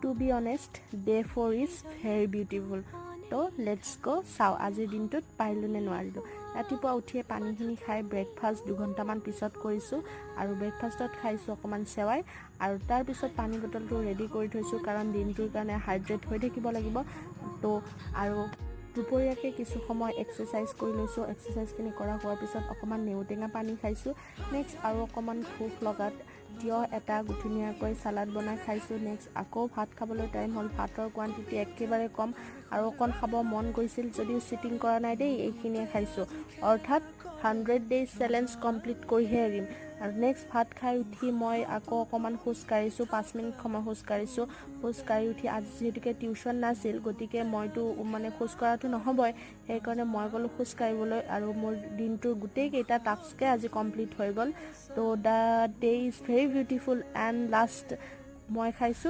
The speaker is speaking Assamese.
two be honest day 4 is very beautiful তো লেটছ গ' চাওঁ আজিৰ দিনটোত পাৰিলোঁ নে নোৱাৰিলোঁ ৰাতিপুৱা উঠিয়ে পানীখিনি খাই ব্ৰেকফাষ্ট 2 ঘণ্টামান পিছত কৰিছোঁ আৰু ব্ৰেকফাষ্টত খাইছোঁ অকণমান চেৱাই আৰু তাৰপিছত পানী বটলটো ৰেডি কৰি থৈছোঁ কাৰণ দিনটোৰ কাৰণে হাইড্ৰেট হৈ থাকিব লাগিব তো আৰু দুপৰীয়াকৈ কিছু সময় এক্সাৰচাইজ কৰি লৈছোঁ এক্সাৰচাইজখিনি কৰা হোৱাৰ পিছত অকণমান নেউটেঙা পানী খাইছোঁ নেক্সট আৰু অকণমান ভোক লগাত তিয়হ এটা ধুনীয়াকৈ চালাড বনাই খাইছোঁ নেক্সট আকৌ ভাত খাবলৈ টাইম হ'ল ভাতৰ কোৱান্টিটি একেবাৰে কম আৰু অকণ খাব মন গৈছিল যদিও চিটিং কৰা নাই দেই এইখিনিয়ে খাইছোঁ অৰ্থাৎ 100 ডেজ চেলেঞ্জ কমপ্লিট কৰিহে এৰিম আৰু নেক্সট ভাত খাই উঠি মই আকৌ অকণমান খোজ কাঢ়িছোঁ 5 মিনিট সময় খোজ কাঢ়ি উঠি আজি যিহেতুকে টিউশ্যন নাছিল গতিকে মইতো মানে খোজ কঢ়াটো নহ'বই সেইকাৰণে মই গ'লোঁ খোজ কাঢ়িবলৈ আৰু মোৰ দিনটোৰ গোটেইকেইটা টাস্কে আজি কমপ্লিট হৈ গ'ল তো the day is very beautiful and last মই খাইছোঁ